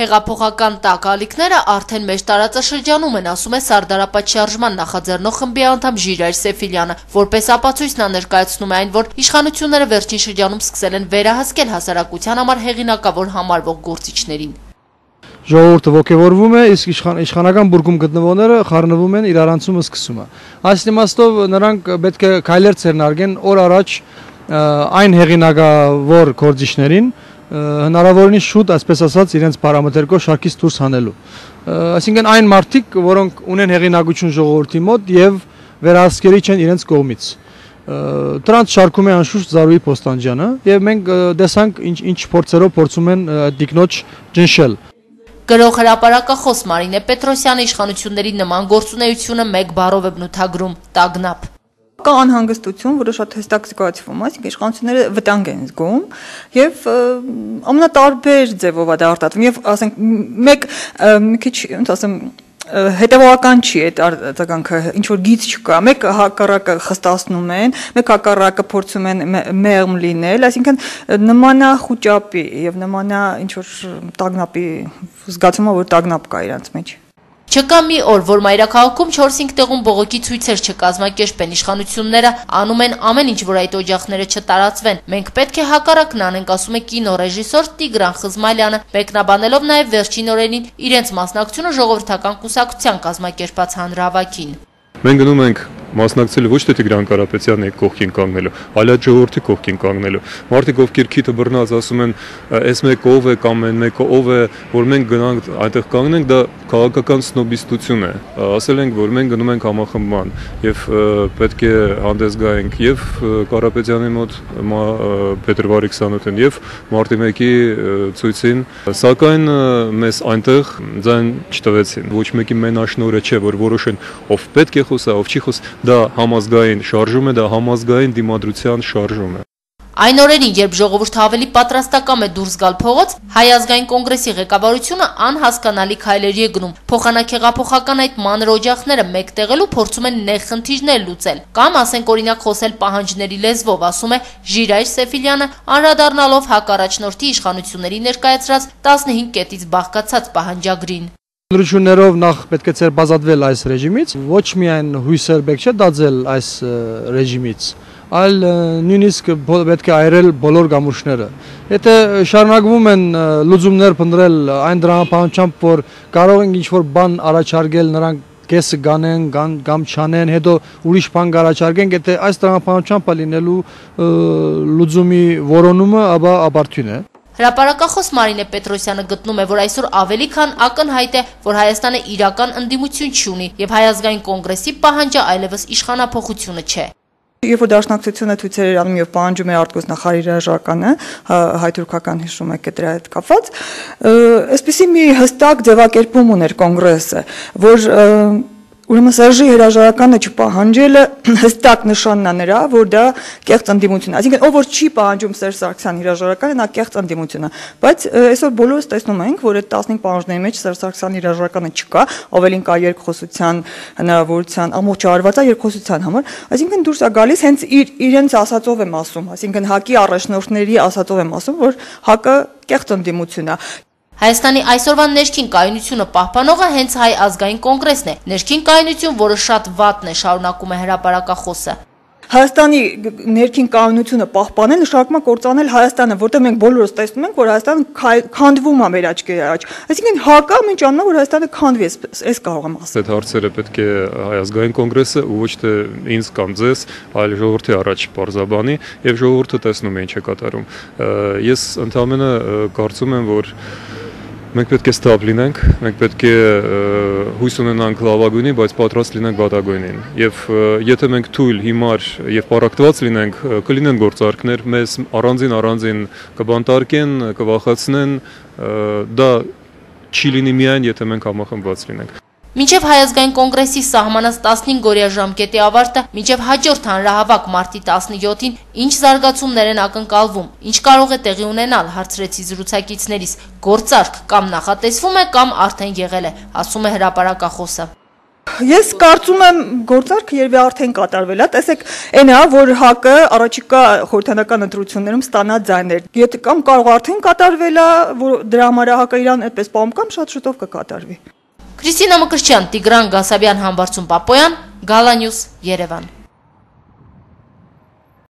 Հեղափոխական տաք ալիքները արդեն մեր տարածաշրջանում են, ասում է Սարդարապատ շարժման նախաձեռնող խմբի անդամ Ժիրայր Սեֆիլյանը, որպես ապացույց նա ներկայացնում է այն, որ իշխանությունները վերջին շրջանում սկսել են վերահսկել հասարակության համար հեղինակավոր համարվող գործիչներին։ Ժողովուրդը ոգևորվում է, իսկ իշխանական բուրգում գտնվողները խառնվում են, իրարանցումը սկսում է։ Այս իմաստով նրանք պետք է քայլեր ձեռնարկեն օր առաջ այն հեղինակավոր գործիչներին հնարավորինս շուտ, այսպես ասած, իրենց պարամետրկով շարքից դուրս հանելու։ Այսինքն այն մարդիկ, որոնք ունեն հեղինակություն ժողովրդի մոտ եւ վերահսկելի չեն իրենց կողմից։ Դրանց շարքում է անշուշտ Զարուհի Պոստանջյանը եւ մենք տեսանք ինչ փորձերով փորձում են դիկնոջ ջնշել։ Գրող հրապարակախոս Մարինե Պետրոսյանը իշխանությունների նման գործունեությունը մեկ բառով է բնութագրում՝ տագնապ։ Կա անհանգստություն, որը շատ հստակ զգացվում է, այսինքն իշխանությունները վտանգ են զգում եւ ամենատարբեր ձևով է դա արտադրվում եւ ասենք մեկ մի քիչ ոնց ասեմ հետևողական չի այդ արձագանքը, ինչ որ գիծ չկա, մեկ հակառակը խստացնում են, մեկ հակառակը փորձում են մեղմ լինել, այսինքն նմանա խուճապի եւ նմանա ինչ որ տագնապի զգացումը, որ տագնապ կա իրանց մեջ։ Չկա մի օր, որ մայրաքաղաքում 4-5 տեղում բողոքի ցույցեր չկազմակերպեն, իշխանությունները անում են ամեն ինչ, որ այդ օջախները չտարածվեն։ Մենք պետք է հակառակն անենք, ասում է կինոռեժիսոր Տիգրան Խզմալյանը, մեկնաբանելով նաև վերջին օրերին իրենց մասնակցությունը ժողովրդական կուսակցության կազմակերպած հանրահավաքին։ Մենք գնում ենք մասնակցել ոչ թե Տիգրան Կարապետյանի կողքին կանգնելու, այլ այդ ժողովրդի կողքին կանգնելու։ Մարդիկ ովքեր քիթը բռնած ասում են, այս մեկը ով է կամ այն մեկը ով է, որ մենք գնանք այնտեղ կանգնենք, դա քաղաքական սնոբիստություն է։ Ասել ենք, որ մենք գնում ենք համախմբման եւ պետք է հանդես գայինք եւ Կարապետյանի մոտ փետրվարի 28-ին եւ մարտի 1-ի ցույցին, սակայն մեզ այնտեղ ձայն չտվեցին։ Ոչ մեկի մենաշնորհը չէ, որ որոշեն ով պետք է խոսա, ով չի խոսա, դա համազգային շարժում է, դա համազգային դիմադրության շարժում է։ Այն օրերին, երբ ժողովուրդը ավելի պատրաստակամ է դուրս գալ փողոց, Հայ ազգային կոնգրեսի ղեկավարությունը անհասկանալի քայլերի է գնում։ Փոխանակեղափոխական այդ մանր օջախները մեկտեղելու փորձում են նեղ խնդիրներ լուծել, կամ ասենք օրինակ խոսել պահանջների լեզվով, ասում է Ժիրայր Սեֆիլյանը, անդրադառնալով հակառաջնորդի իշխանությունների ներկայացրած 15 կետից բաղկացած պահանջագրին։ Ընտրություններով նախ պետք է ցերբազատվել այս ռեժիմից, ոչ միայն հույսեր պետք չէ դարձել այս ռեժիմից, այլ նույնիսկ պետք է այրել բոլոր գամուշները։ Եթե շարունակվում են լուծումներ փնտրել այն դրամապահությամբ, որ կարող են ինչ-որ բան առաջարկել նրանք կեսը գանեն, կամ չանեն, հետո ուրիշ բան առաջարկեն, եթե այս դրամապահությամբ լինելու լուծումի որոնումը, ապա ապարդյուն է։ Հրապարակախոս Մարինե Պետրոսյանը գտնում է, որ այսօր ավելի քան ակնհայտ է, որ Հայաստանը իրական ընդդիմություն չունի եւ Հայ ազգային կոնգրեսի պահանջը այլևս իշխանափոխությունը չէ։ Երբ որ դաշնակցությունը ցույցեր էր անում եւ պահանջում էր արտգործնախարարի հրաժարականը, հայ-թուրքական հիշում եք դրա հետ կապված, այսպեսի մի հստակ ձևակերպում ուներ կոնգրեսը, որ ուրեմն Սերժի հրաժարականը չպահանջելը հստակ նշանն է նրա, որ դա կեղծ ընդդիմություն է։ Այսինքն ով որ չի պահանջում Սերժ Սարգսյանի հրաժարականը, նա կեղծ ընդդիմություն է։ Բայց այսօր բոլորս տեսնում ենք, որ այդ 15 պահանջների մեջ Սերժ Սարգսյանի հրաժարականը չկա, ավելին կա երկխոսության հնարավորության, ամբողջ արվածա երկխոսության համար։ Այսինքն դուրս է գալիս հենց իրենց ասածով եմ ասում, այսինքն ՀԱԿ-ի առաջնորդների ասածով եմ ասում, որ ՀԱԿ-ը կեղծ ընդդիմություն է։ Հայաստանի այսօրվա ներքին կայունությունը պահպանողը հենց Հայ ազգային կոնգրեսն է, ներքին կայունություն, որը շատ վատն է, շարունակում է հրապարակախոսը։ Հայաստանի ներքին կայունությունը պահպանել նշանակում է կործանել Հայաստանը, որտեղ մենք բոլորս տեսնում ենք, որ Հայաստանը քանդվում է մեր աչքերի առաջ։ Այսինքն ՀԱԿ-ը ինչ անում է, որ Հայաստանը քանդվի, այս կարող եմ ասել։ Այդ հարցերը պետք է Հայ ազգային կոնգրեսը ու ոչ թե ինձ կամ ձեզ, այլ ժողովրդի առաջ պարզաբանի եւ ժողովուրդը տեսնում է ինչ է կատարում։ Ես ընդհանրապես կարծում եմ, որ մենք պետք է ստապ լինենք, մենք պետք է հույս ունենանք լավագույնի, բայց պատրաստ լինենք վատագույնին։ Եվ եթե մենք թույլ, հիմար եւ պարակտված լինենք, կլինեն գործարքներ, մեզ առանձին կբանտարկեն, կվախացնեն, դա չի լինի միայն, եթե մենք համախմբված լինենք։ Մինչև Հայ ազգային կոնգրեսի սահմանած 15-օրյա ժամկետի ավարտը, մինչև հաջորդ հանրահավաք մարտի 17-ին, ինչ զարգացումներ են ակնկալվում, ինչ կարող է տեղի ունենալ, հարցրեցի զրուցակիցներիս, գործարք կամ նախատեսվում է, կամ արդեն եղել է, ասում է հրապարակախոսը։ Ես կարծում եմ գործարքը երևի արդեն կատարվել է, տեսեք, այն է, որ ՀԱԿ-ը առաջիկա խորհրդանական ընտրություններում ստանա ձայներ։ Եթե կամ կարող արդեն կատարվել է, որ դրա համար ՀԱԿ-ը իրան այդպես պահում կամ շատ շուտով կկատարվի։ Քրիստինա Մկրտչյան, Տիգրան Գասաբյան, Համբարձում Պապոյան, Գալանյուս, Երևան։